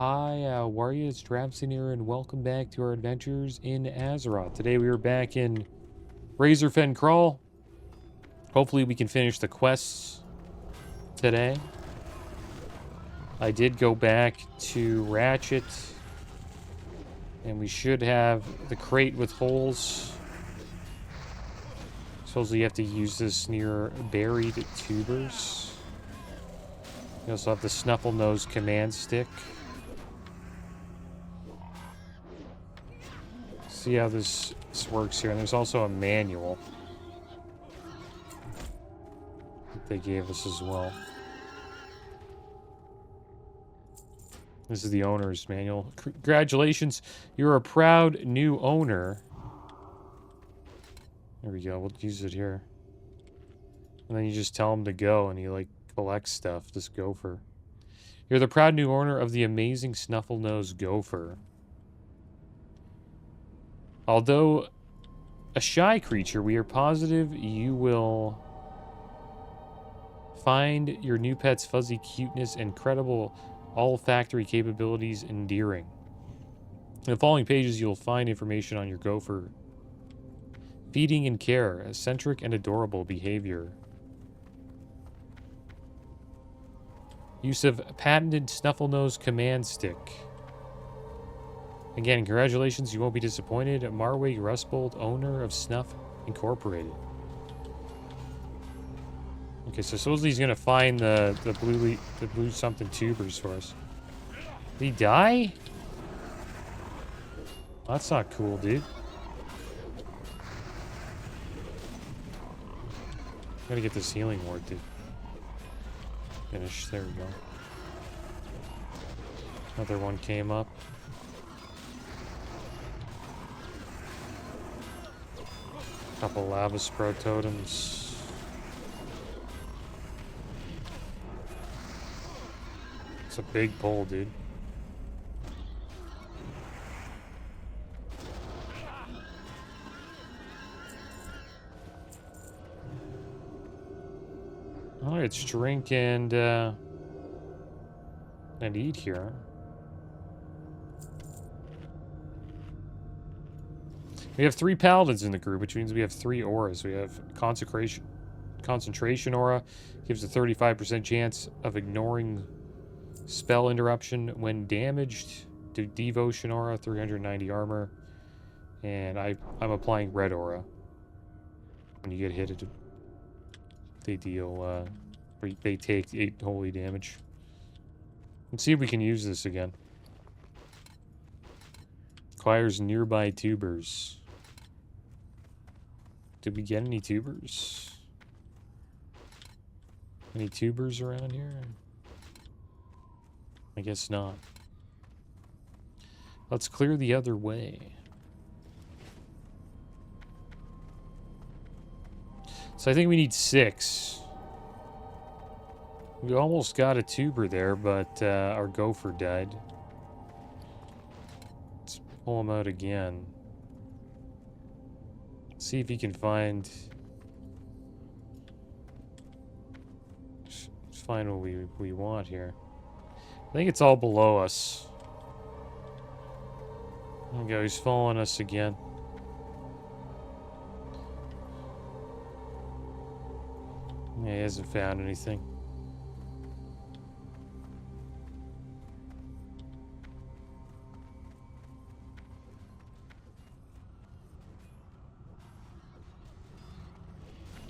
Hi, how are you? It's Drabson here, and welcome back to our adventures in Azeroth. Today we are back in Razorfen Kraul. Hopefully we can finish the quests today. I did go back to Ratchet, and we should have the crate with holes. Supposedly you have to use this near buried tubers. You also have the Snuffle Nose command stick. See how this works here. And there's also a manual that they gave us as well. This is the owner's manual. Congratulations, you're a proud new owner. There we go, we'll use it here. And then you just tell him to go, and he, like, collects stuff, this gopher. You're the proud new owner of the amazing Snuffle-Nose Gopher. Although a shy creature, we are positive you will find your new pet's fuzzy cuteness and credible olfactory capabilities endearing. In the following pages, you'll find information on your gopher. Feeding and care, eccentric and adorable behavior. Use of patented Snuffle-Nose command stick. Again, congratulations, you won't be disappointed. Marwig Rustbolt, owner of Snuff Incorporated. Okay, so supposedly he's gonna find the blue something tubers for us. Did he die? That's not cool, dude. Gotta get this healing ward, dude. Finish. There we go. Another one came up. Couple lava sprout totems. It's a big pull, dude. Oh, it's drink and eat here. We have 3 paladins in the group, which means we have 3 auras. We have concentration aura, gives a 35% chance of ignoring spell interruption when damaged. To devotion aura, 390 armor, and I'm applying red aura. When you get hit, they deal they take 8 holy damage. Let's see if we can use this again. Acquires nearby tubers. Did we get any tubers? Any tubers around here? I guess not. Let's clear the other way. So I think we need 6. We almost got a tuber there, but our gopher died. Let's pull him out again. See if he can find what we want here. I think it's all below us. There we go, he's following us again. Yeah, he hasn't found anything.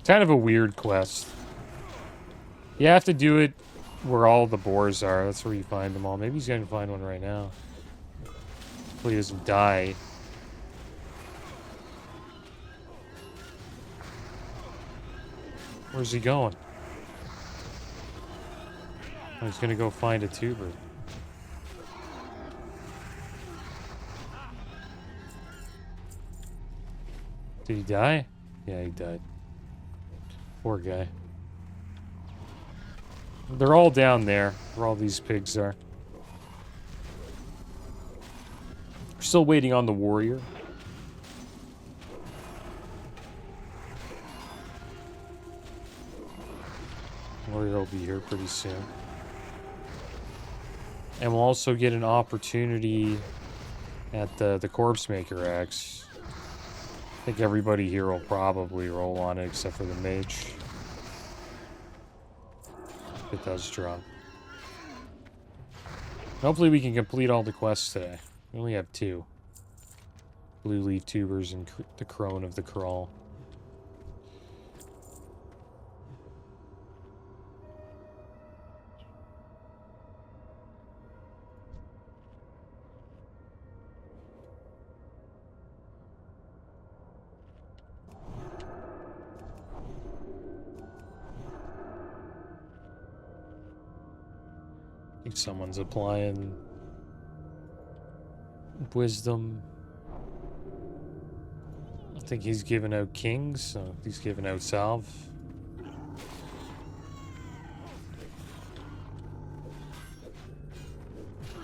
Kind of a weird quest. You have to do it where all the boars are. That's where you find them all. Maybe he's going to find one right now. Hopefully he doesn't die. Where's he going? Oh, he's going to go find a tuber. Did he die? Yeah, he died. Poor guy. They're all down there, where all these pigs are. We're still waiting on the warrior. Warrior will be here pretty soon. And we'll also get an opportunity at the Corpse Maker Axe. I think everybody here will probably roll on it except for the mage. It does drop. Hopefully we can complete all the quests today. We only have 2. Blue Leaf Tubers and the Crone of the Kraul. I think someone's applying wisdom. I think he's giving out kings, so he's giving out salve.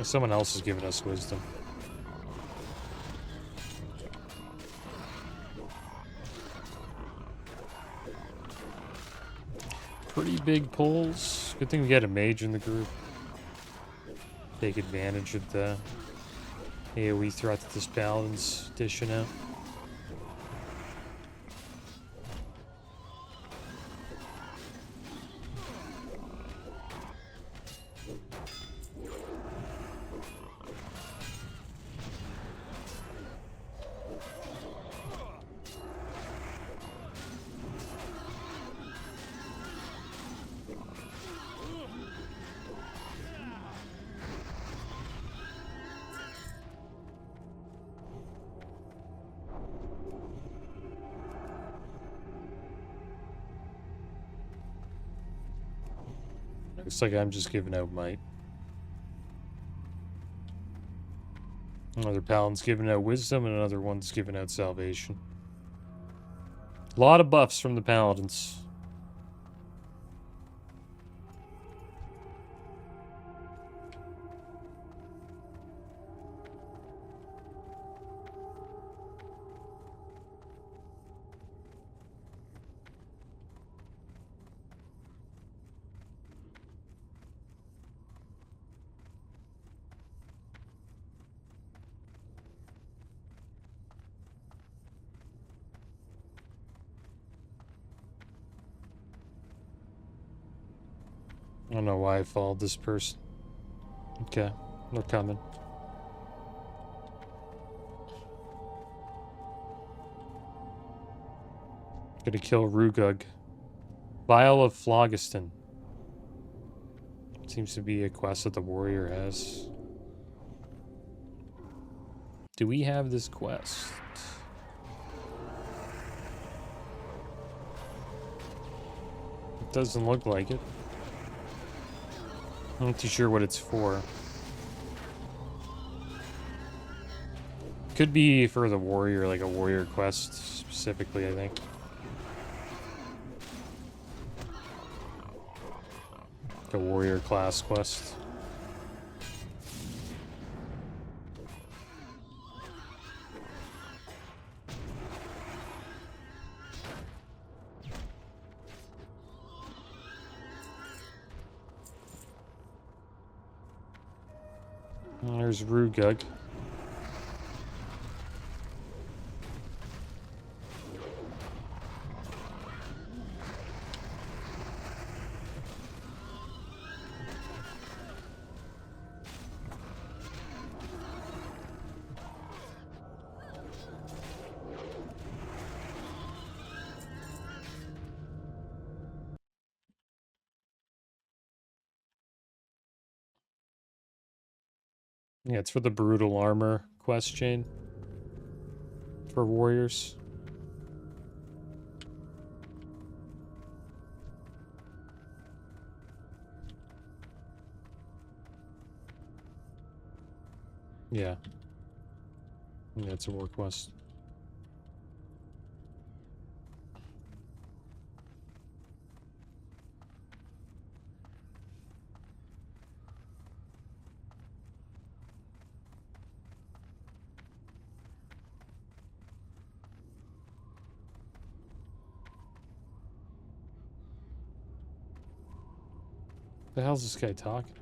Someone else is giving us wisdom. Pretty big pulls. Good thing we got a mage in the group. Take advantage of the AoE threat that this Paladin's dishing out. Looks like I'm just giving out might. Another Paladin's giving out wisdom, and another one's giving out salvation. A lot of buffs from the Paladins. I don't know why I followed this person. Okay, they're coming. Gonna kill Rugug. Vial of Phlogiston. Seems to be a quest that the warrior has. Do we have this quest? It doesn't look like it. I'm not too sure what it's for. Could be for the warrior, like a warrior quest specifically, I think. A warrior class quest. There's Rugug. Yeah, it's for the brutal armor quest chain for warriors. Yeah. Yeah, it's a war quest. The hell's this guy talking?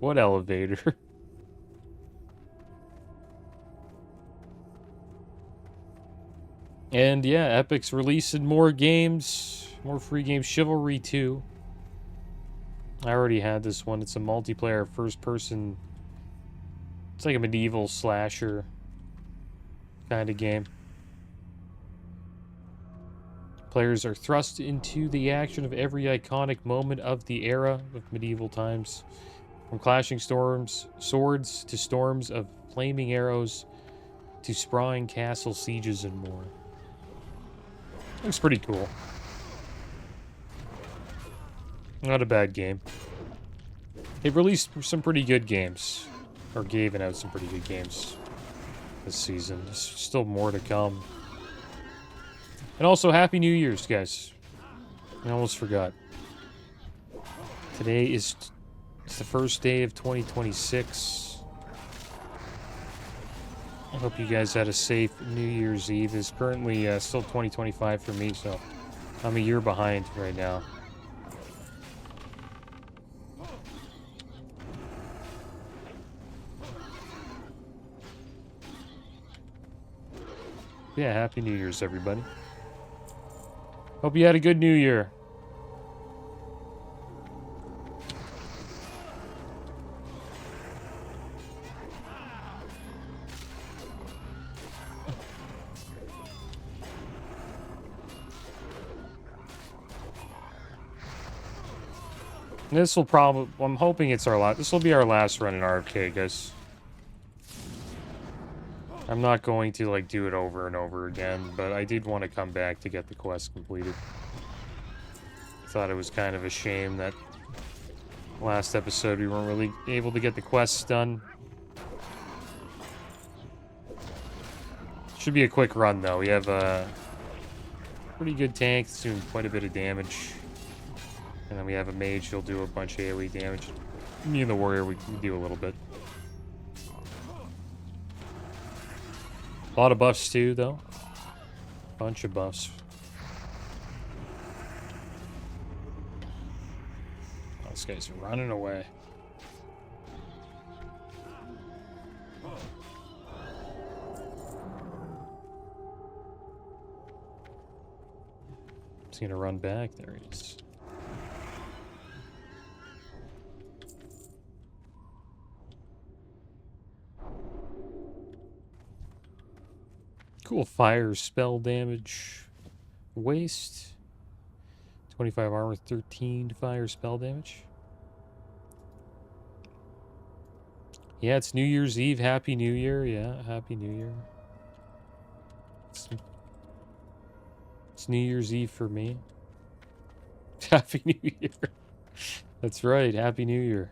What elevator? And yeah, Epic's releasing more games, more free games. Chivalry 2. I already had this one. It's a multiplayer first-person. It's like a medieval slasher kind of game. Players are thrust into the action of every iconic moment of the era of medieval times. From clashing swords to storms of flaming arrows to sprawling castle sieges and more. Looks pretty cool. Not a bad game. They've released some pretty good games. Or gave out some pretty good games this season. There's still more to come. And also, Happy New Year's, guys. I almost forgot. Today is the first day of 2026. I hope you guys had a safe New Year's Eve. It's currently still 2025 for me, so I'm a year behind right now. Yeah, Happy New Year's, everybody. Hope you had a good New Year. This will probably... I'm hoping it's our last... This will be our last run in RFK, guys. I'm not going to, like, do it over and over again, but I did want to come back to get the quest completed. Thought it was kind of a shame that last episode we weren't really able to get the quests done. Should be a quick run, though. We have a pretty good tank that's doing quite a bit of damage. And then we have a mage who'll do a bunch of AoE damage. Me and the warrior, we do a little bit. A lot of buffs too, though. Bunch of buffs. Oh, this guy's running away. He's gonna run back. There he is. Cool fire spell damage. Waste. 25 armor, 13 fire spell damage. Yeah, it's New Year's Eve. Happy New Year. Yeah, Happy New Year. It's New Year's Eve for me. Happy New Year. That's right. Happy New Year.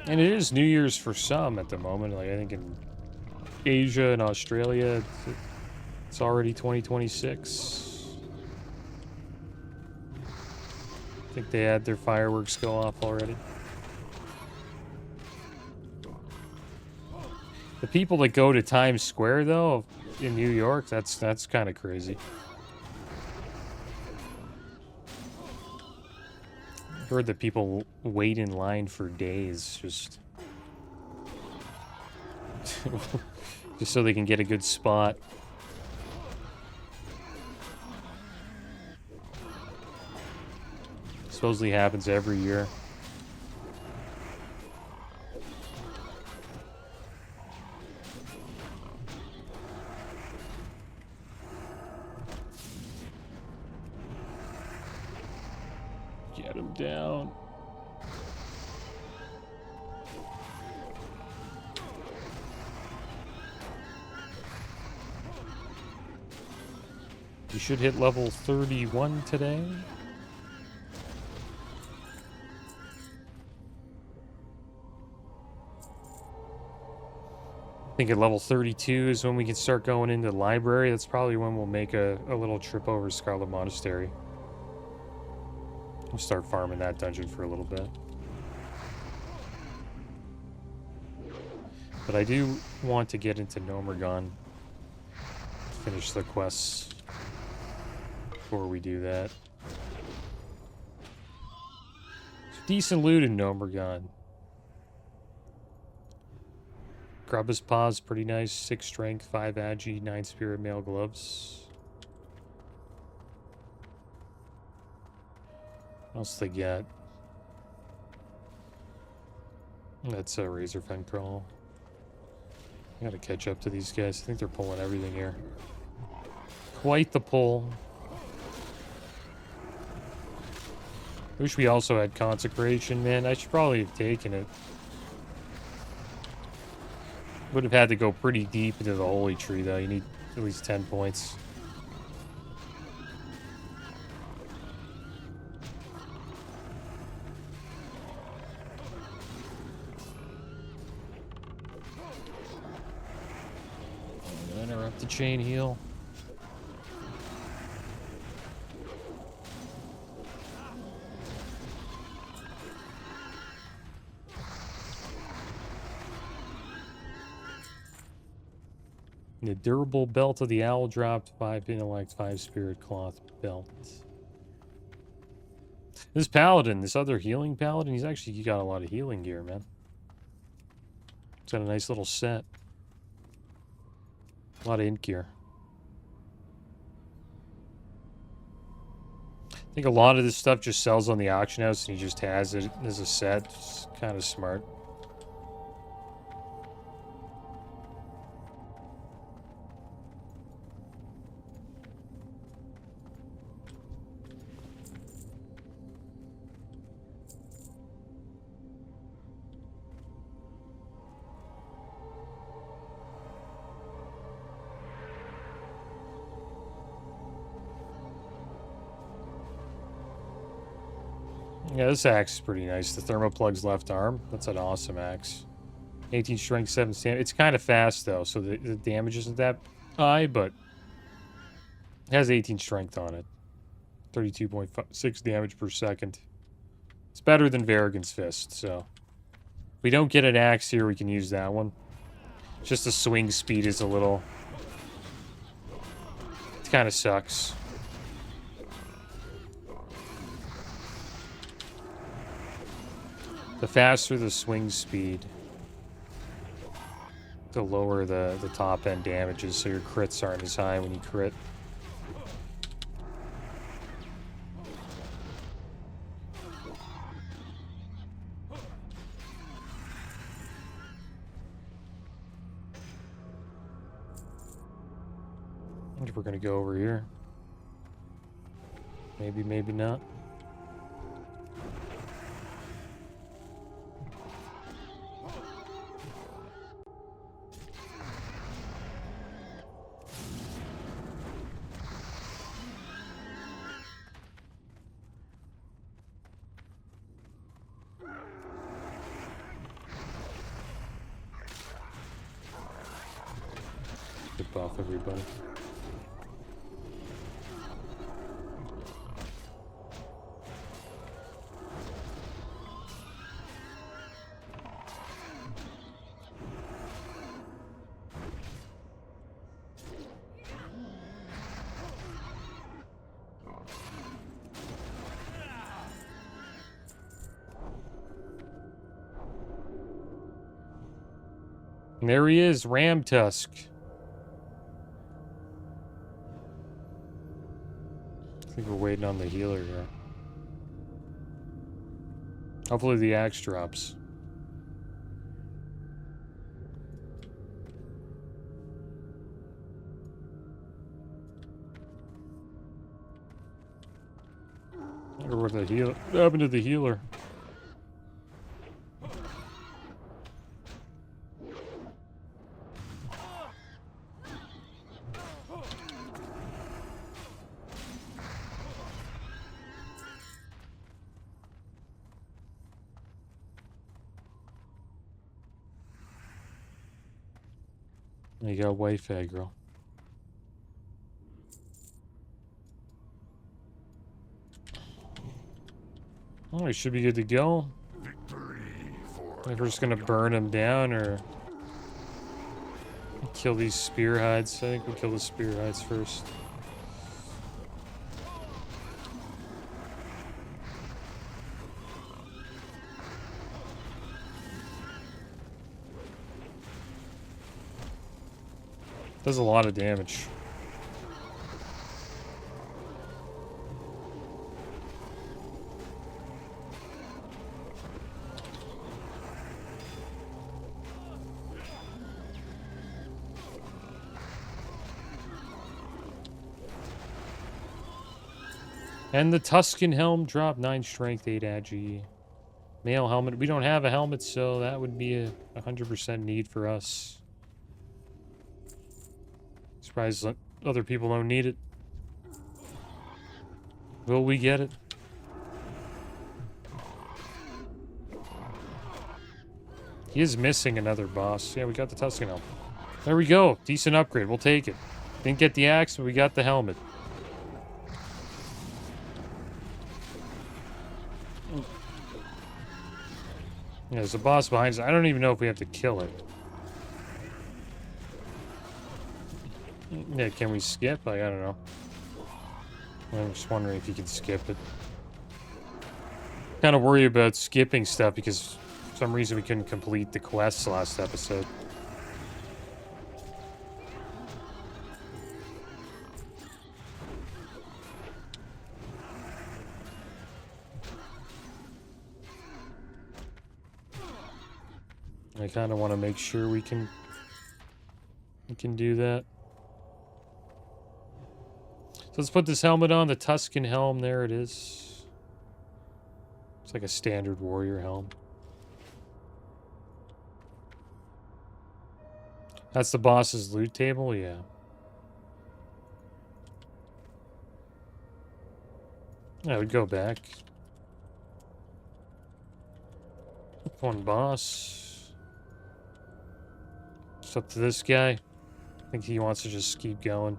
And it is New Year's for some at the moment. Like, I think in Asia and Australia, it's already 2026. I think they had their fireworks go off already. The people that go to Times Square, though, in New York, that's kind of crazy. Heard that people wait in line for days just just so they can get a good spot. Supposedly happens every year. Get him down. You should hit level 31 today. I think at level 32 is when we can start going into the library. That's probably when we'll make a little trip over to Scarlet Monastery. We'll start farming that dungeon for a little bit. But I do want to get into Nomergon finish the quests before we do that. Decent loot in Nomergon. Grubba's Paw's pretty nice. 6 strength, 5 agi, 9 spirit mail gloves. What else they got? That's a Razorfen Kraul. I gotta catch up to these guys. I think they're pulling everything here. Quite the pull. Wish we also had Consecration, man. I should probably have taken it. Would have had to go pretty deep into the Holy Tree, though. You need at least 10 points. Interrupt the chain heal. The durable belt of the owl dropped 5 intellect, 5 spirit cloth belt. This paladin, this other healing paladin, he got a lot of healing gear, man. It's got a nice little set. A lot of int gear. I think a lot of this stuff just sells on the auction house and he just has it as a set. It's kind of smart. Yeah, this axe is pretty nice. The Thermoplugs left arm. That's an awesome axe. 18 strength, 7 stamina. It's kind of fast, though, so the damage isn't that high, but it has 18 strength on it. 32.6 damage per second. It's better than Varrigan's Fist, so... If we don't get an axe here, we can use that one. Just the swing speed is a little... It kind of sucks. The faster the swing speed, the lower the top end damages, so your crits aren't as high when you crit. I think we're gonna go over here. Maybe, maybe not. Buff everybody. And there he is, Ram Tusk. I think we're waiting on the healer here. Hopefully the axe drops. I wonder what happened to the healer. You got wife aggro. Oh, he should be good to go. If we're just gonna burn him down, or Kill these spear hides. I think we'll kill the spear hides first. Does a lot of damage. And the Tuscan helm drop 9 strength, 8 agi. Male helmet. We don't have a helmet, so that would be a 100% need for us. Surprised that other people don't need it. Will we get it? He is missing another boss. Yeah, we got the Tuscan helmet. There we go. Decent upgrade. We'll take it. Didn't get the axe, but we got the helmet. Yeah, there's a boss behind us. I don't even know if we have to kill it. Yeah, can we skip? I don't know. I'm just wondering if you can skip it. Kind of worry about skipping stuff because for some reason we couldn't complete the quests last episode. I kind of want to make sure we can do that. So let's put this helmet on, the Tuscan helm. There it is. It's like a standard warrior helm. That's the boss's loot table, yeah. I would go back. One boss. It's up to this guy. I think he wants to just keep going.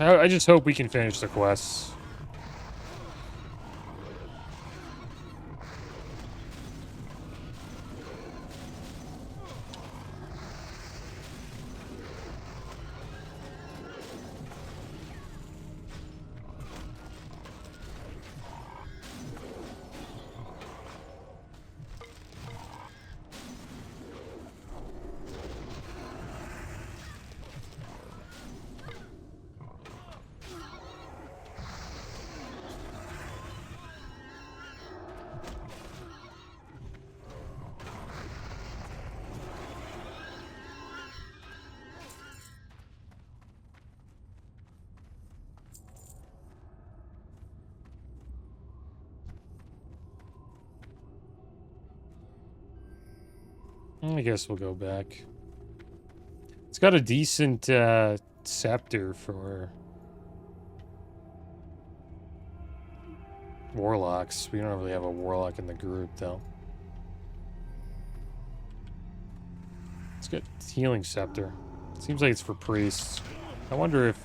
I just hope we can finish the quests. I guess we'll go back. It's got a decent scepter for warlocks. We don't really have a warlock in the group, though. It's got healing scepter. Seems like it's for priests. I wonder if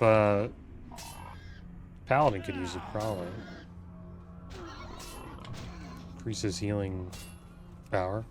Paladin could use it, probably. Increases healing power.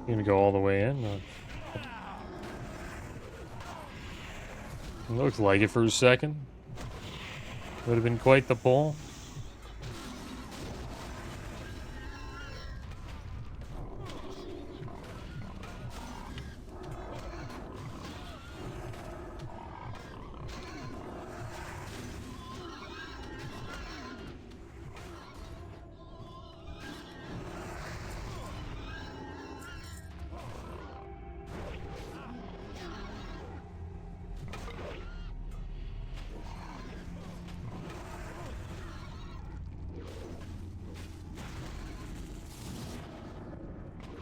You gonna go all the way in? It looked like it for a second. Would have been quite the pull.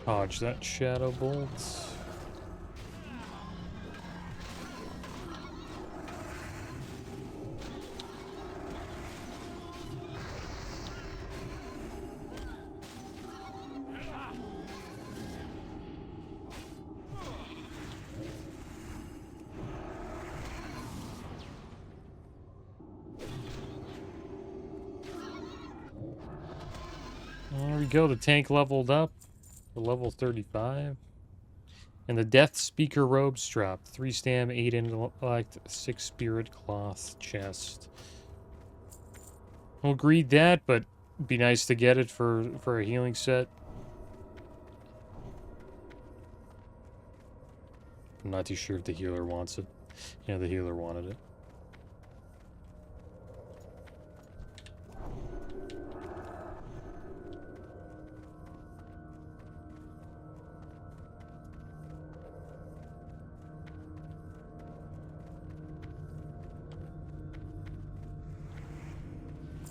Dodge that shadow bolt. There we go, the tank leveled up. Level 35. And the Death Speaker robes drop. 3 stam, 8 intellect, 6 spirit cloth chest. We'll greed that, but it'd be nice to get it for a healing set. I'm not too sure if the healer wants it. Yeah, the healer wanted it.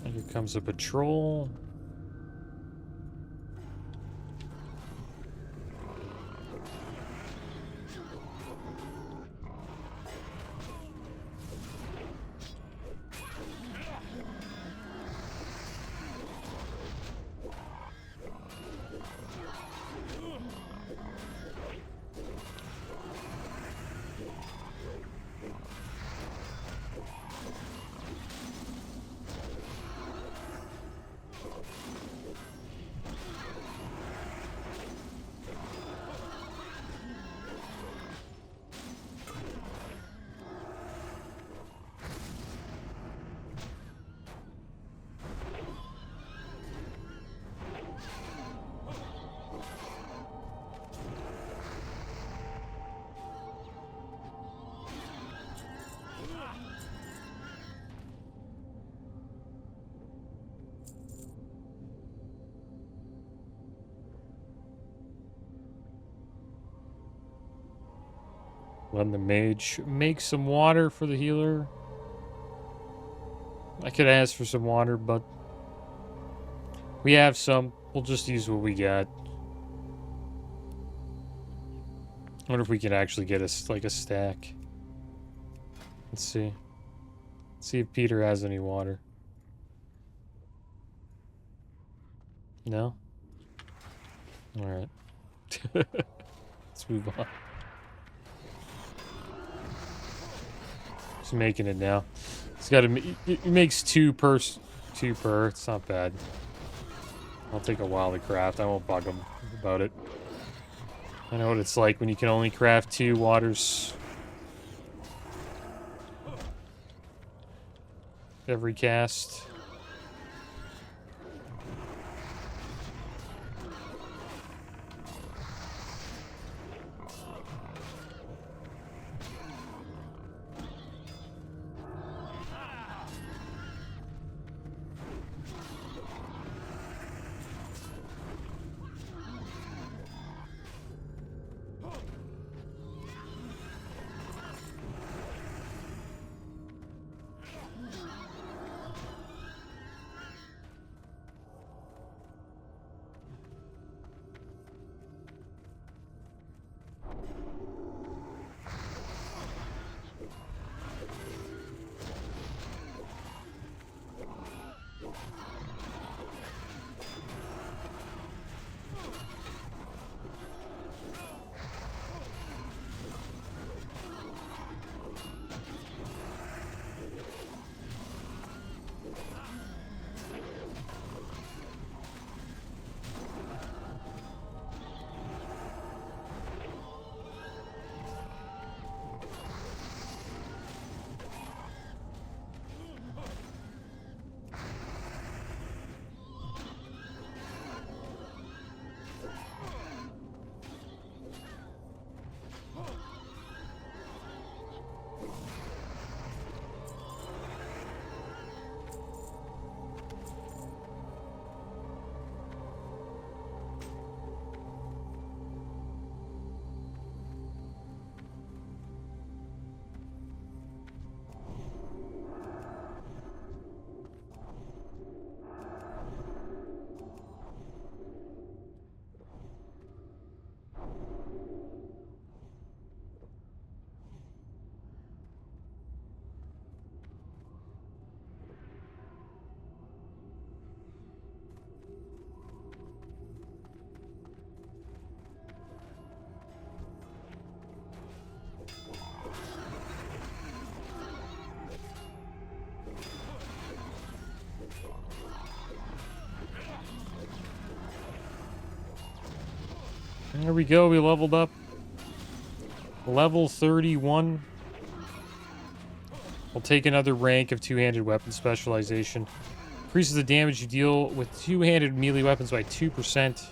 Here comes a patrol. Let the mage make some water for the healer. I could ask for some water, but we have some. We'll just use what we got. I wonder if we can actually get us like a stack. Let's see. Let's see if Peter has any water. No? Alright. Let's move on. Just making it now. It's got to. It makes two per. It's not bad. I'll take a while to craft. I won't bug him about it. I know what it's like when you can only craft 2 waters every cast. There we go, we leveled up. Level 31. We'll take another rank of two-handed weapon specialization. Increases the damage you deal with two-handed melee weapons by 2%.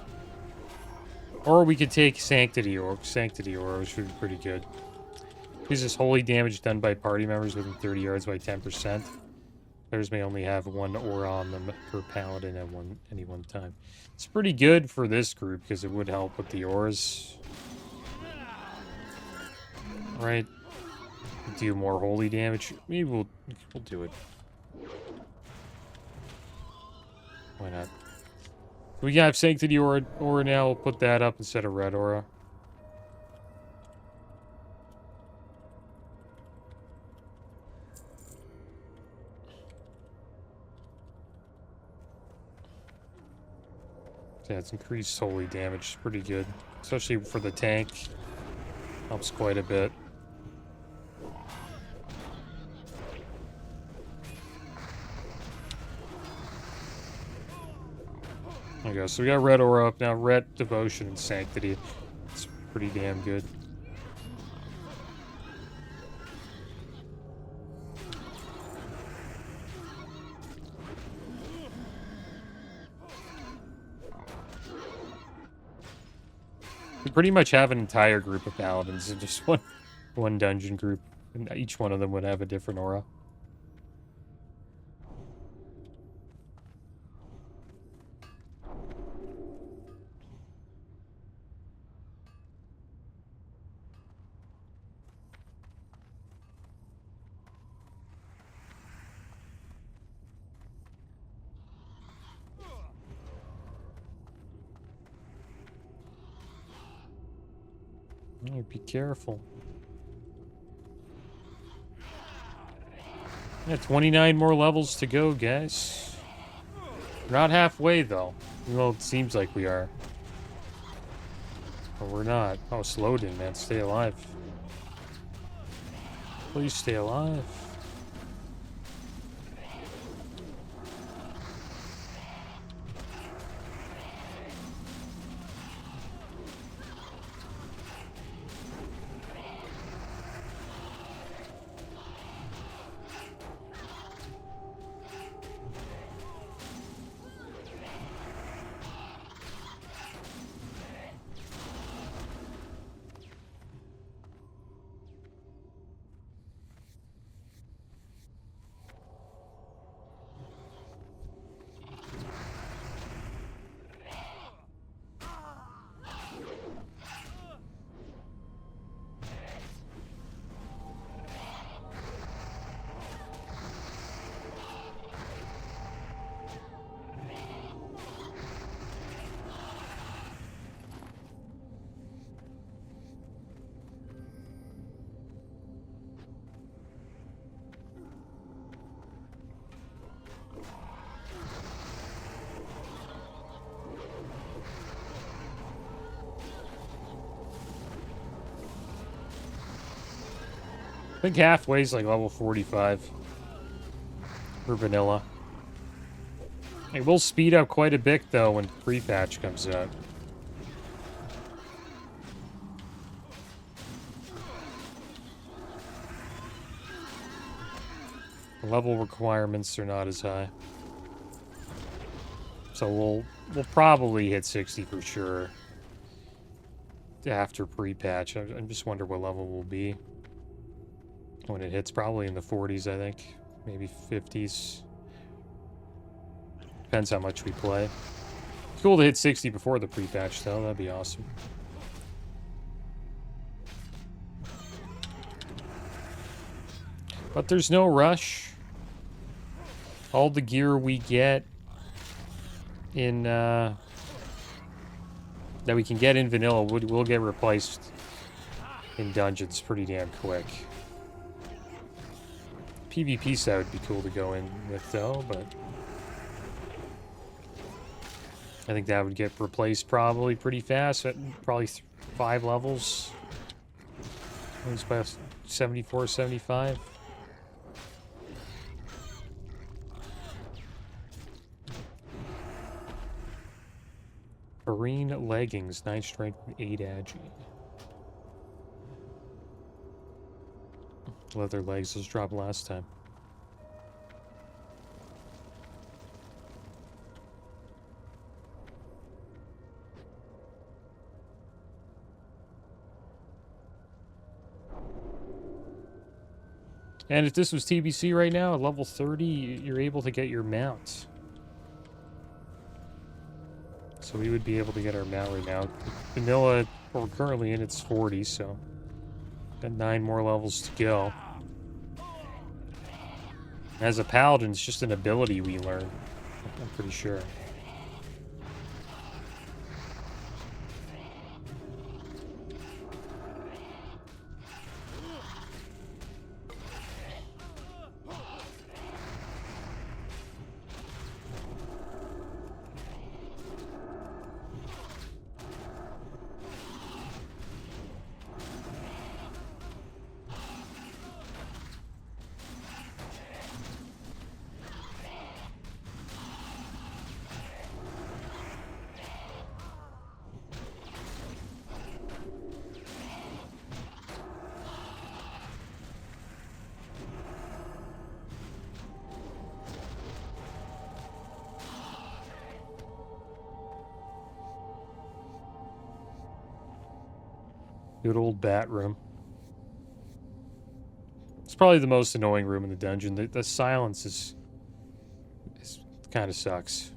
Or we could take Sanctity Aura, which would be pretty good. Increases holy damage done by party members within 30 yards by 10%. Players may only have one aura on them per paladin at any one time. It's pretty good for this group because it would help with the auras. Right. Do more holy damage. Maybe we'll do it. Why not? We have Sanctity Aura now. We'll put that up instead of Red Aura. Yeah, it's increased holy damage. Pretty good. Especially for the tank. Helps quite a bit. There we go. So we got Red Aura up now. Red Devotion and Sanctity. It's pretty damn good. We pretty much have an entire group of paladins in just one dungeon group. And each one of them would have a different aura. Oh, be careful. Yeah, 29 more levels to go, guys. We're not halfway, though. Well, it seems like we are. But we're not. Oh, Slowden, man. Stay alive. Please stay alive. I think halfway's like level 45 for vanilla. It will speed up quite a bit though when pre-patch comes out. The level requirements are not as high. So we'll probably hit 60 for sure after pre-patch. I just wonder what level we'll be when it hits. Probably in the 40s, I think. Maybe 50s. Depends how much we play. It's cool to hit 60 before the pre-patch, though. That'd be awesome. But there's no rush. All the gear we get in that we can get in vanilla will get replaced in dungeons pretty damn quick. PvP set would be cool to go in with though, but I think that would get replaced probably pretty fast at probably 5 levels. At least by 74, 75. Marine leggings, 9 strength, and 8 agi. Leather legs, those dropped last time. And if this was TBC right now, at level 30, you're able to get your mount. So we would be able to get our mount right now. Vanilla, we're currently in its 40, so got 9 more levels to go. As a paladin, it's just an ability we learn, I'm pretty sure. Good old bat room. It's probably the most annoying room in the dungeon. The silence is kind of sucks.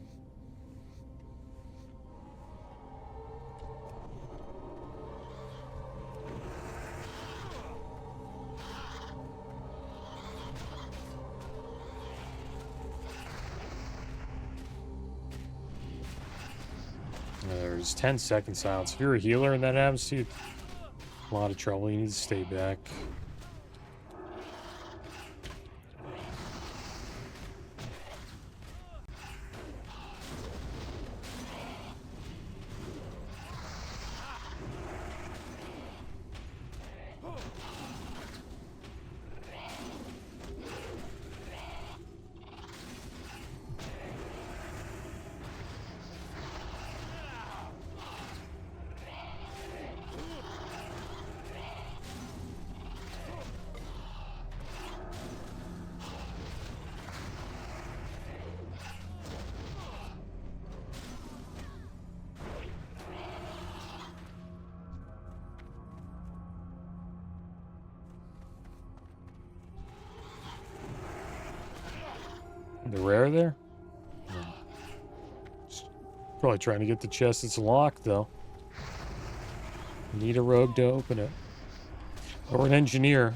There's 10-second silence. If you're a healer and that happens to you, a lot of trouble. You need to stay back. The rare there? No. Probably trying to get the chest that's locked, though. Need a rogue to open it. Or an engineer.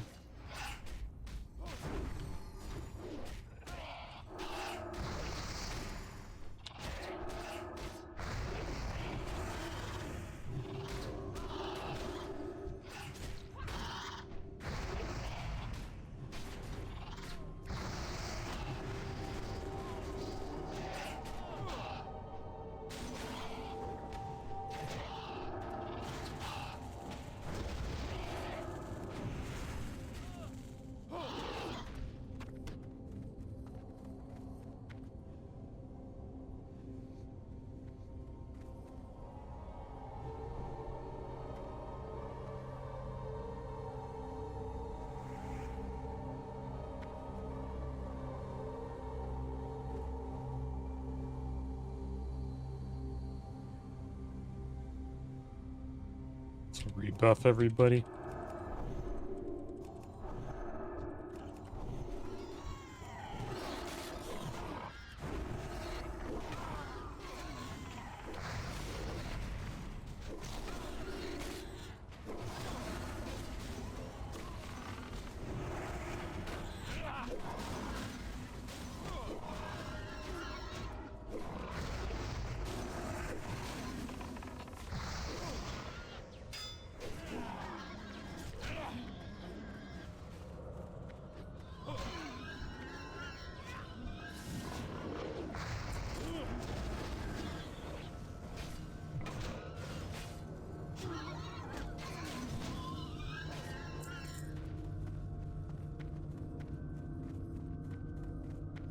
Let's rebuff everybody.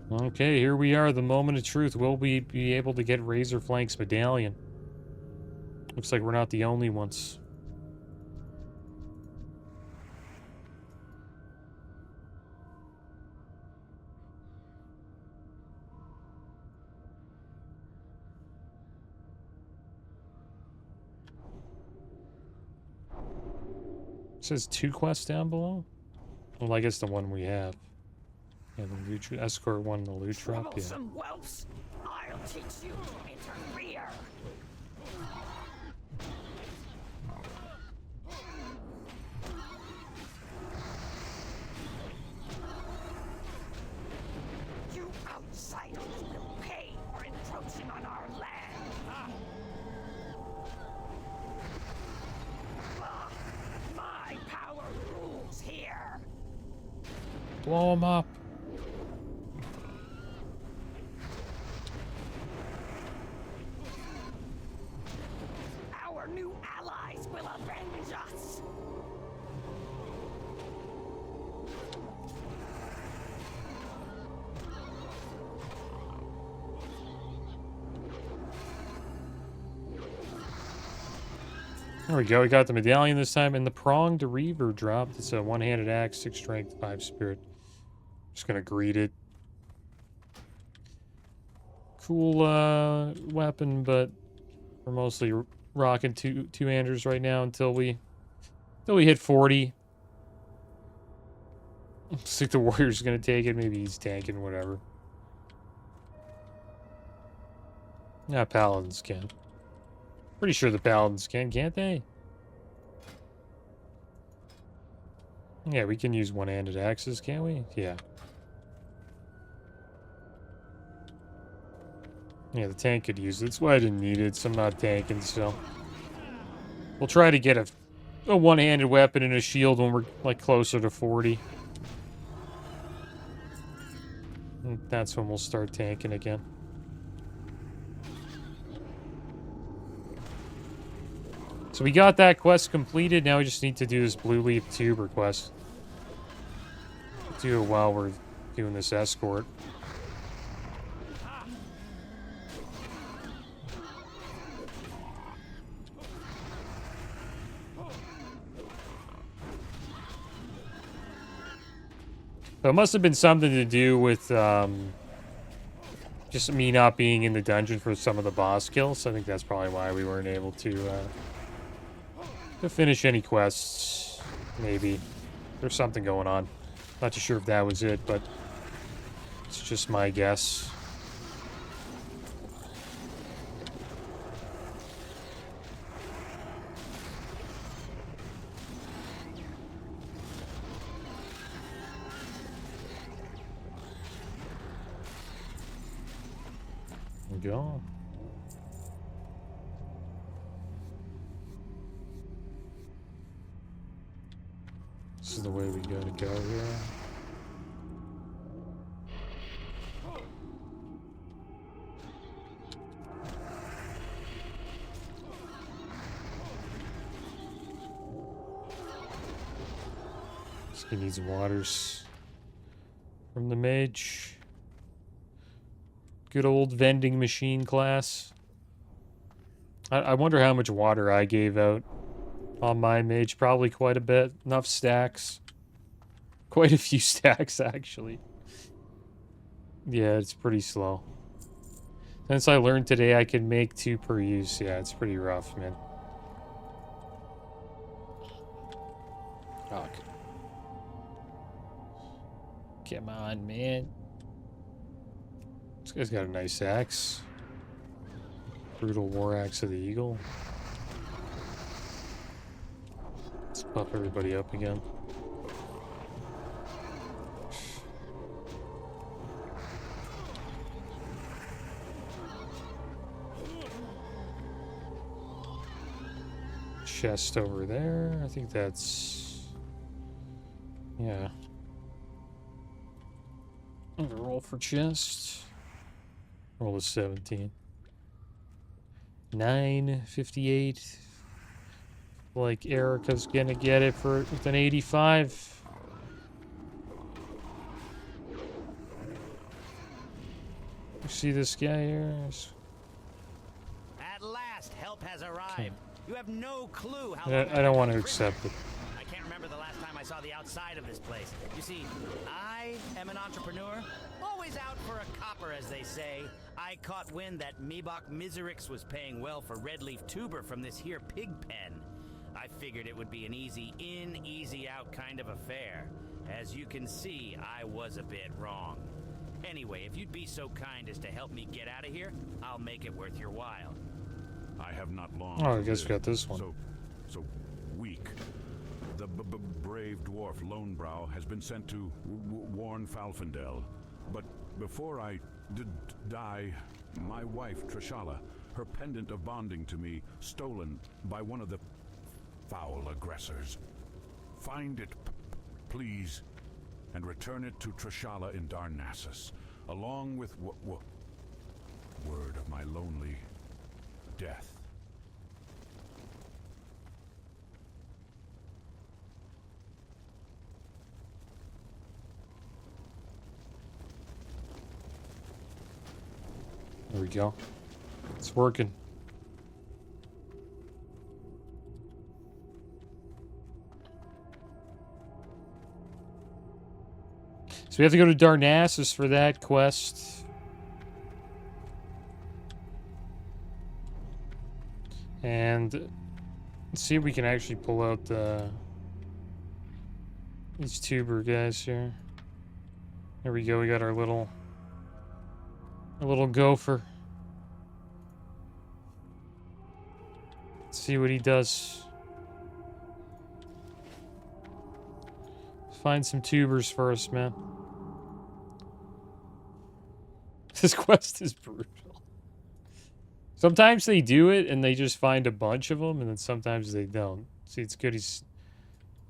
Okay, here we are, the moment of truth. Will we be able to get Razorflank's medallion? Looks like we're not the only ones. It says 2 quests down below? Well, I guess the one we have. Yeah, the loot, escort one, the loot drop, yeah. Whelps. I'll teach you to interfere. You outsiders will pay for encroaching on our land. My power rules here. Blow them up. Our new allies will avenge us. There we go. We got the medallion this time, and the pronged reaver dropped. It's a one-handed axe, 6 strength, 5 spirit. Just gonna greet it. Cool weapon, but we're mostly rocking two-handers right now until we hit 40. Looks like the warrior's gonna take it. Maybe he's tanking, whatever. Yeah, paladins can. Pretty sure the paladins can, can't they? Yeah, we can use one-handed axes, can't we? Yeah. Yeah, the tank could use it. That's why I didn't need it, so I'm not tanking, so... We'll try to get a one-handed weapon and a shield when we're, like, closer to 40. And that's when we'll start tanking again. So we got that quest completed. Now we just need to do this Blue Leaf Tuber quest. Do it while we're doing this escort. So it must have been something to do with just me not being in the dungeon for some of the boss kills. I think that's probably why we weren't able to finish any quests. Maybe. There's something going on. Not too sure if that was it, but it's just my guess. There we go. This is the way we gotta go here. He needs waters from the mage. Good old vending machine class. I wonder how much water I gave out on my mage. Probably quite a bit. Enough stacks. Quite a few stacks, actually. Yeah, it's pretty slow. Since I learned today I can make 2 per use. Yeah, it's pretty rough, man. Oh, come on, man. This guy's got a nice axe. Brutal War Axe of the Eagle. Let's buff everybody up again. Chest over there. I think that's... yeah. I'm gonna roll for chest. Roll a 17. 958. Like Erica's gonna get it with an 85. You see this guy here? At last. last, help has arrived. You have no clue how. I don't want to accept it. I can't remember the last time I saw the outside of this place. You see, I am an entrepreneur, always out for a copper, as they say. I caught wind that Mebach Miserix was paying well for red leaf tuber from this here pig pen. I figured it would be an easy in, easy out kind of affair. As you can see, I was a bit wrong. Anyway, if you'd be so kind as to help me get out of here, I'll make it worth your while. I have not long. Oh, I to guess we live, got this one. So weak. The brave dwarf Lonebrow has been sent to warn Falfendel. But before I die, my wife Trishala, her pendant of bonding to me, stolen by one of the foul aggressors. Find it, please, and return it to Trishala in Narcissus, along with word of my lonely death. There we go. It's working. So we have to go to Darnassus for that quest. And let's see if we can actually pull out these tuber guys here. There we go. We got our little gopher. Let's see what he does. Let's find some tubers first, man. This quest is brutal. Sometimes they do it and they just find a bunch of them, and then sometimes they don't. See, it's good he's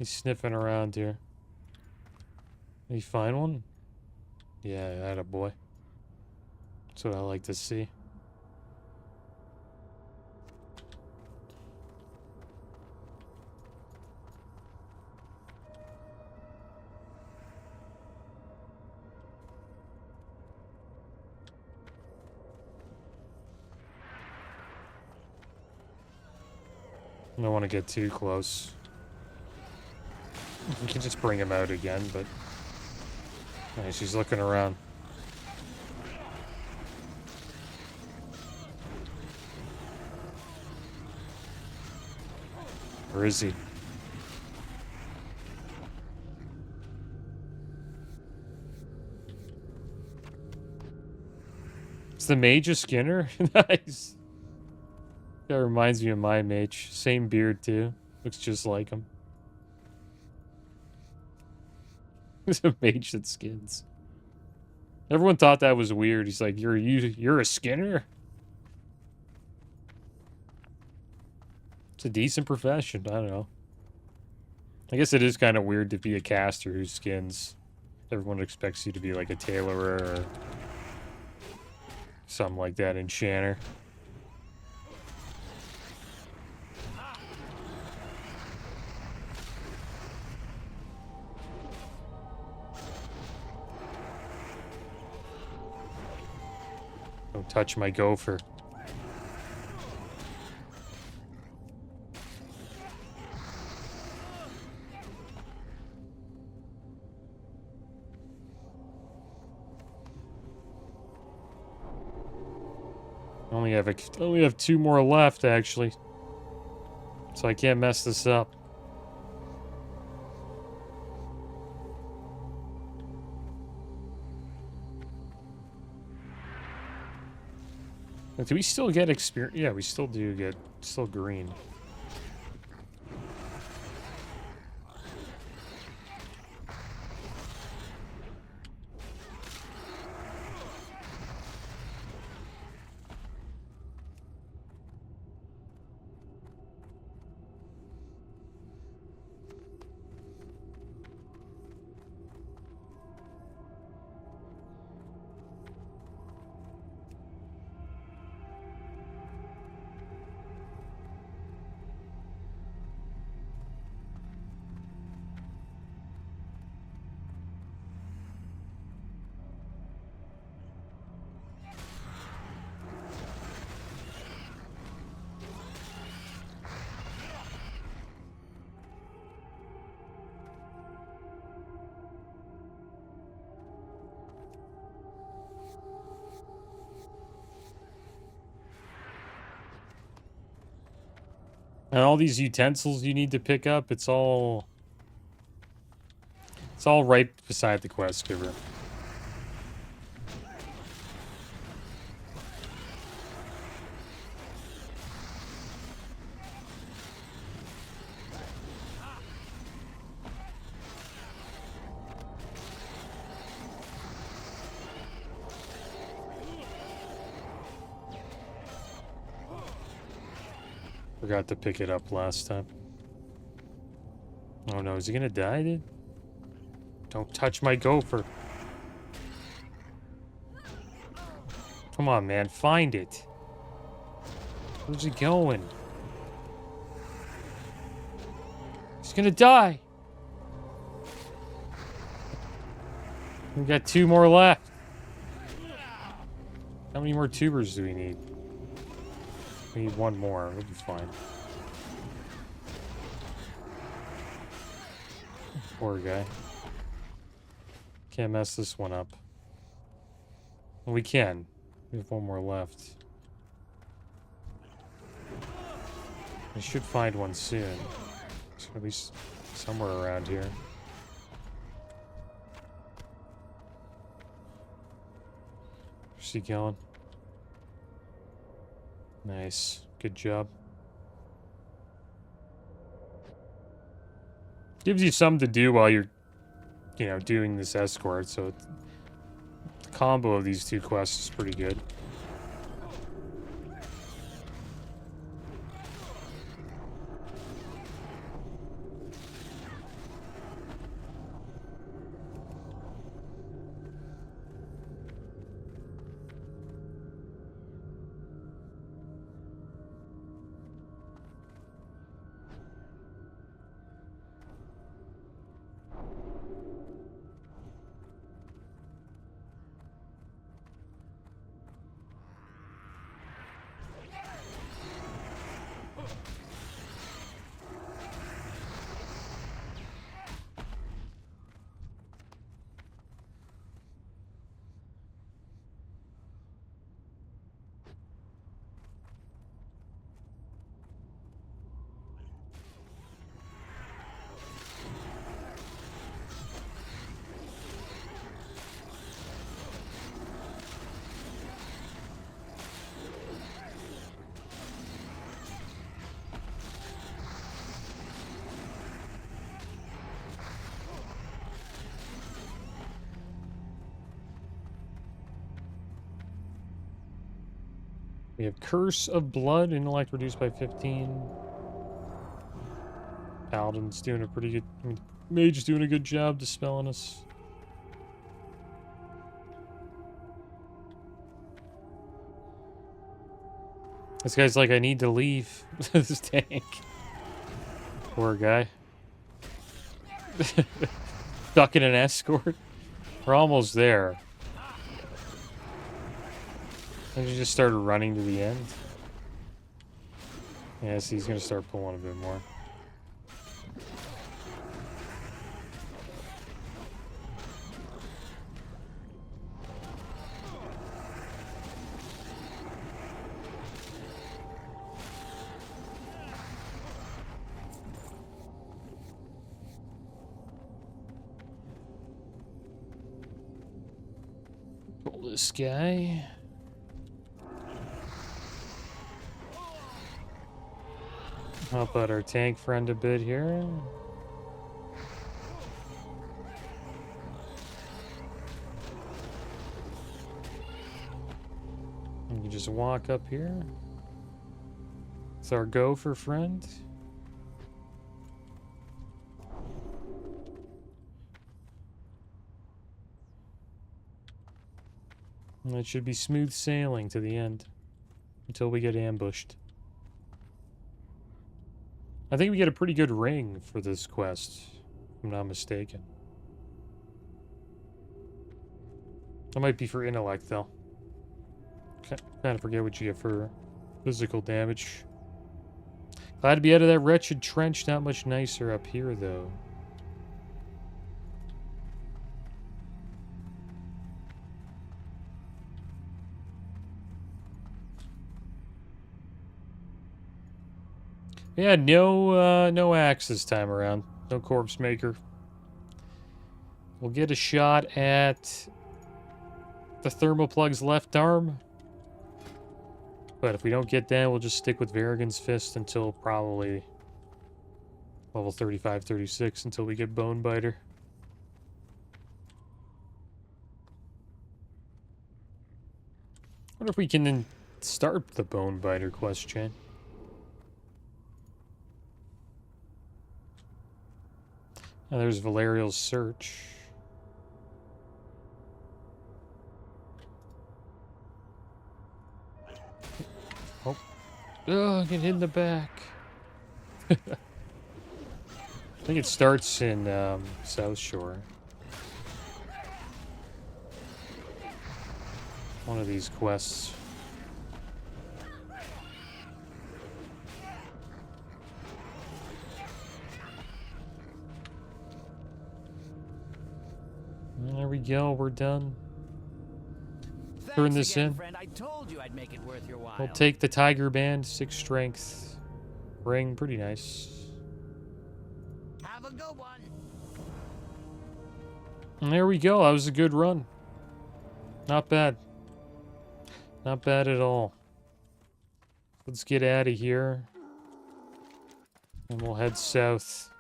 sniffing around here. Did he find one? Yeah, that a boy. That's what I like to see. I don't want to get too close. We can just bring him out again, but... Nice, he's looking around. Where is he? It's the Mage of Skinner? Nice. That reminds me of my mage. Same beard, too. Looks just like him. He's a mage that skins. Everyone thought that was weird. He's like, you're a Skinner? It's a decent profession. I don't know. I guess it is kind of weird to be a caster who skins. Everyone expects you to be like a tailorer or something like that, enchanter. Don't touch my gopher. I only have 2 more left, actually. So I can't mess this up. Do we still get experience? Yeah, we still do get... Still green. And all these utensils you need to pick up, it's all right beside the quest giver. Forgot to pick it up last time. Oh no, is he gonna die, dude? Don't touch my gopher. Come on, man, find it. Where's he going? He's gonna die. We got 2 more left. How many more tubers do we need? We need 1 more. We'll be fine. Poor guy. Can't mess this one up. Well, we can. We have 1 more left. We should find one soon. It's at least somewhere around here. Where's he going? Nice. Good job. Gives you something to do while you're, you know, doing this escort, so the combo of these 2 quests is pretty good. We have Curse of Blood, intellect reduced by 15. Paladin's doing a pretty good... I mean, Mage's doing a good job dispelling us. This guy's like, I need to leave this tank. Poor guy. Stuck in an escort. We're almost there. And he just started running to the end. Yeah, so he's gonna start pulling a bit more. Pull this guy. Help out our tank friend a bit here. You can just walk up here. It's our gopher friend. And it should be smooth sailing to the end until we get ambushed. I think we get a pretty good ring for this quest, if I'm not mistaken. That might be for intellect, though. Kind of forget what you get for physical damage. Glad to be out of that wretched trench. Not much nicer up here, though. Yeah, no axe this time around. No corpse maker. We'll get a shot at the thermoplug's left arm. But if we don't get that, we'll just stick with Varigan's Fist until probably level 35, 36 until we get Bone Biter. Wonder if we can then start the Bone Biter quest chain. Now there's Valerial's Search. Oh. Oh, get hit in the back. I think it starts in South Shore. One of these quests. There we go, we're done. Turn this again, in. Friend. I told you I'd make it worth your while. We'll take the Tiger Band, 6 strength. Ring, pretty nice. Have a good one. And there we go, that was a good run. Not bad. Not bad at all. Let's get out of here. And we'll head south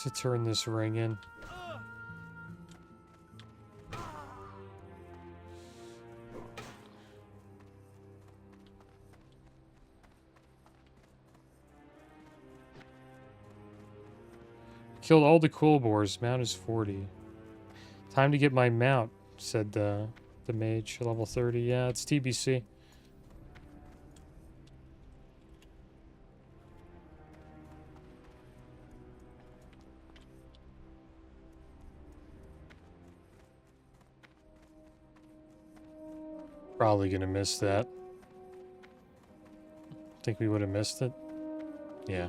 to turn this ring in. Killed all the cool boars. Mount is 40. Time to get my mount, said the mage. Level 30. Yeah, it's TBC. Probably gonna miss that. Think we would have missed it? Yeah.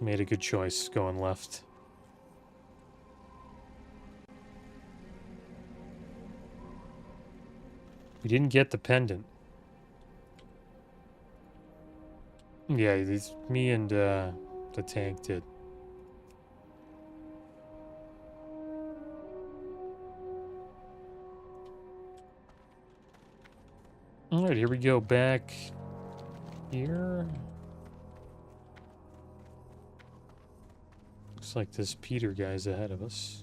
Made a good choice going left. We didn't get the pendant. Yeah, me and the tank did. Alright, here we go. Back here. Looks like this Peter guy's ahead of us.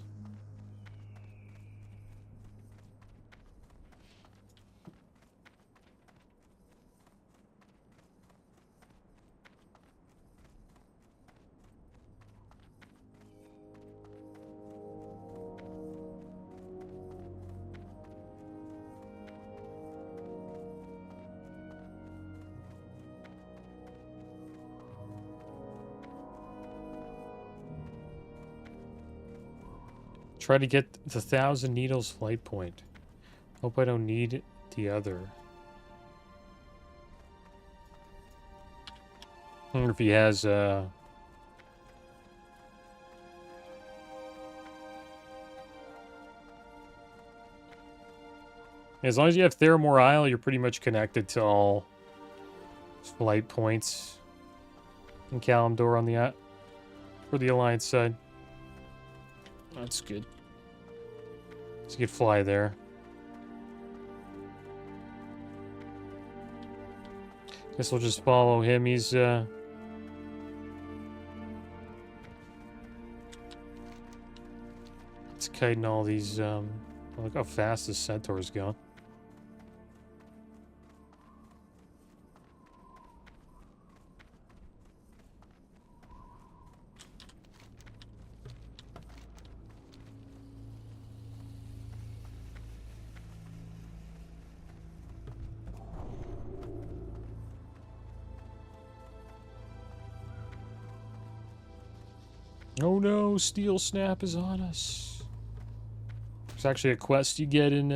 Try to get the 1,000 Needles flight point. Hope I don't need the other. I wonder if he has, as long as you have Theramore Isle, you're pretty much connected to all flight points in Kalimdor on the for the Alliance side. That's good. So you could fly there. Guess we'll just follow him. He's it's kiting all these look how fast this centaur's going. Oh no, Steel Snap is on us. There's actually a quest you get in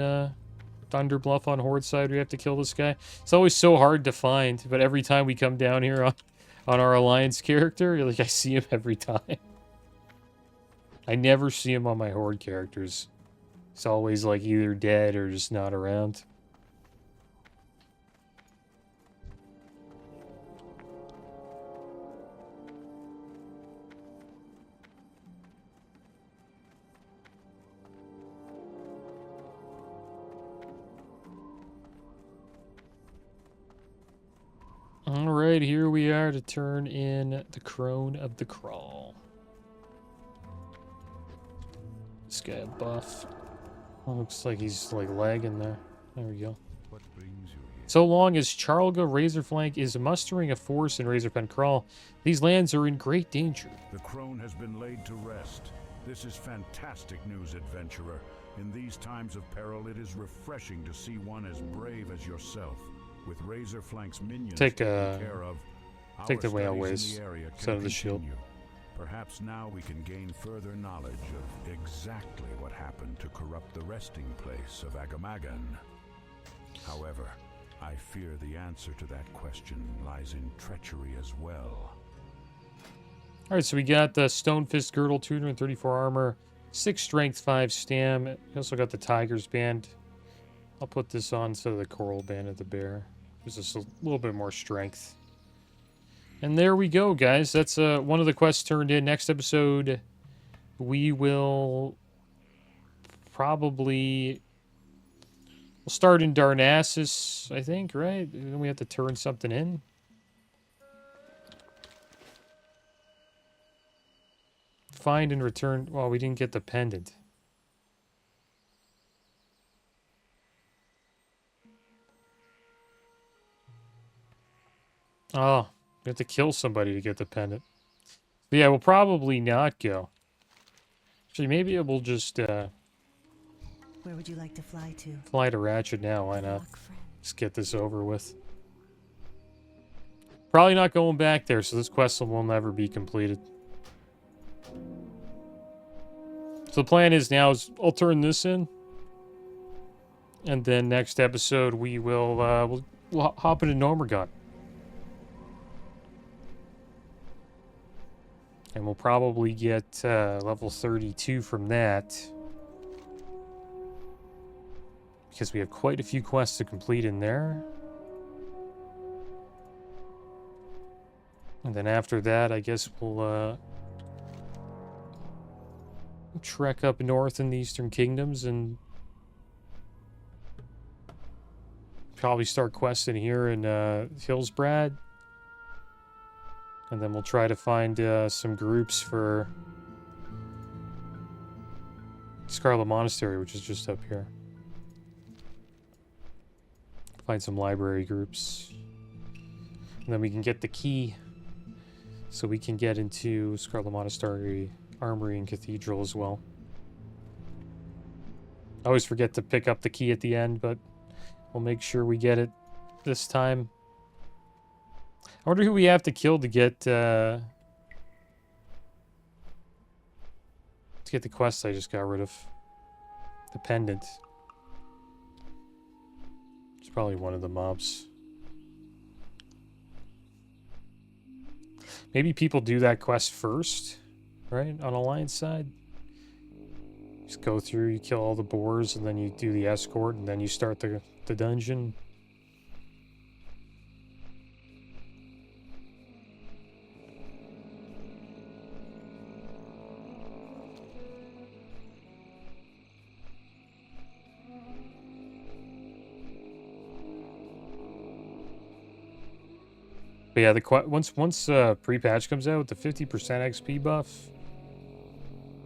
Thunder Bluff on Horde side where you have to kill this guy. It's always so hard to find, but every time we come down here on our Alliance character, you're like, I see him every time. I never see him on my Horde characters. He's always like either dead or just not around. Alright, here we are to turn in the Crone of the Kraul. This guy a buff. Oh, looks like he's like lagging there. There we go. What brings you here? So long as Charlga Razorflank is mustering a force in Razorfen Kraul, these lands are in great danger. The crone has been laid to rest. This is fantastic news, adventurer. In these times of peril, it is refreshing to see one as brave as yourself. With Razorflank's minions Take taken care of, take the our whale studies in ways the area instead can of the shield. continue. Perhaps now we can gain further knowledge of exactly what happened to corrupt the resting place of Agamagan. However, I fear the answer to that question lies in treachery as well. Alright, so we got the Stone Fist Girdle, 234 armor, 6 strength, 5 stam. We also got the Tiger's Band. I'll put this on instead of the Coral Band of the Bear. Gives us a little bit more strength. And there we go, guys. That's one of the quests turned in. Next episode, we will probably... We'll start in Narcissus, I think, right? Then we have to turn something in. Find and return... Well, we didn't get the pendant. Oh, we have to kill somebody to get the pendant. But yeah, we'll probably not go. Actually, maybe we'll just Where would you like to fly to? fly to Ratchet now. Why not? Luck, friend. Just get this over with. Probably not going back there, so this quest will never be completed. So the plan is now is I'll turn this in. And then next episode we will we'll hop into Normergon. And we'll probably get level 32 from that. Because we have quite a few quests to complete in there. And then after that, I guess we'll trek up north in the Eastern Kingdoms and probably start questing here in Hillsbrad. And then we'll try to find some groups for Scarlet Monastery, which is just up here. Find some library groups. And then we can get the key so we can get into Scarlet Monastery Armory and Cathedral as well. I always forget to pick up the key at the end, but we'll make sure we get it this time. I wonder who we have to kill to get the quest I just got rid of. The pendant. It's probably one of the mobs. Maybe people do that quest first, right? On Alliance side. Just go through, you kill all the boars, and then you do the escort, and then you start the dungeon. But yeah, once pre-patch comes out with the 50% XP buff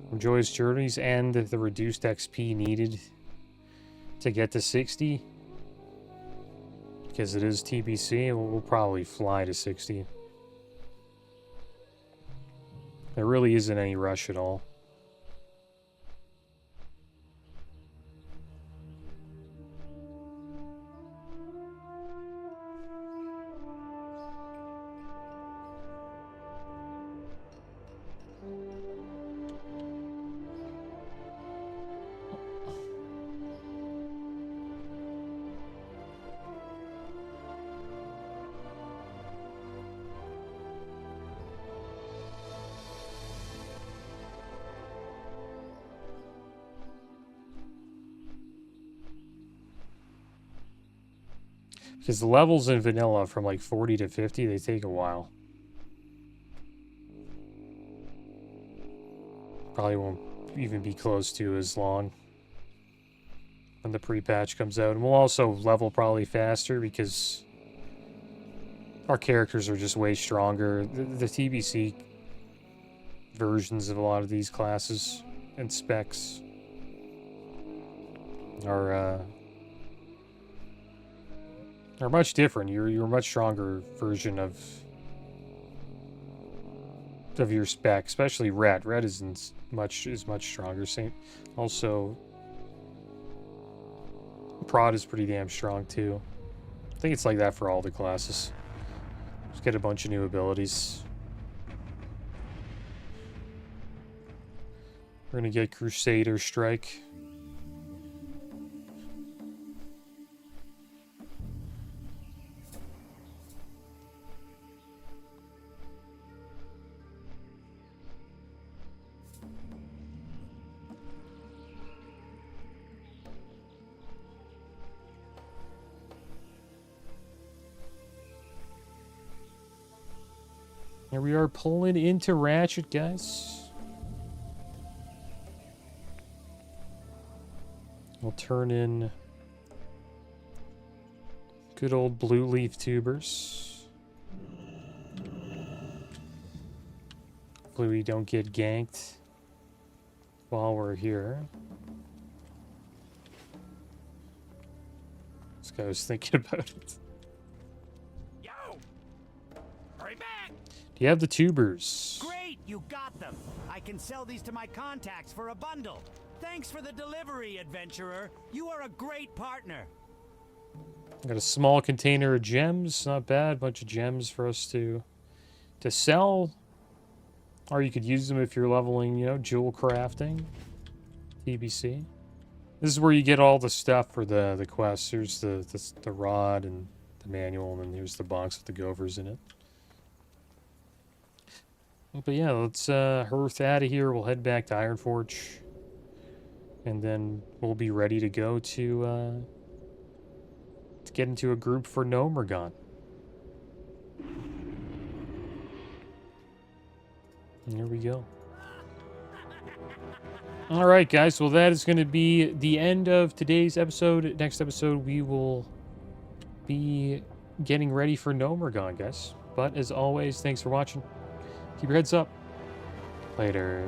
from Joyous Journeys and the reduced XP needed to get to 60, because it is TBC, we'll probably fly to 60. There really isn't any rush at all. Because the levels in vanilla from like 40 to 50, they take a while. Probably won't even be close to as long when the pre-patch comes out. And we'll also level probably faster because our characters are just way stronger. The TBC versions of a lot of these classes and specs are much different. You're a much stronger version of your spec, especially red. Red is much stronger. Same, also, prod is pretty damn strong too. I think it's like that for all the classes. Just get a bunch of new abilities. We're gonna get Crusader Strike. Here we are pulling into Ratchet, guys. We'll turn in good old blue leaf tubers. Hopefully we don't get ganked while we're here. This guy was thinking about it. Yo! Hurry back! Do you have the tubers? Great, you got them. I can sell these to my contacts for a bundle. Thanks for the delivery, adventurer. You are a great partner. Got a small container of gems, not bad. Bunch of gems for us to sell, or you could use them if you're leveling, you know, jewel crafting. TBC. This is where you get all the stuff for the quests. Here's the rod and the manual, and then here's the box with the Govers in it. But yeah, let's hearth out of here. We'll head back to Ironforge. And then we'll be ready to go to get into a group for Gnomergon. There we go. All right, guys. Well, that is going to be the end of today's episode. Next episode, we will be getting ready for Gnomergon, guys. But as always, thanks for watching. Keep your heads up. Later.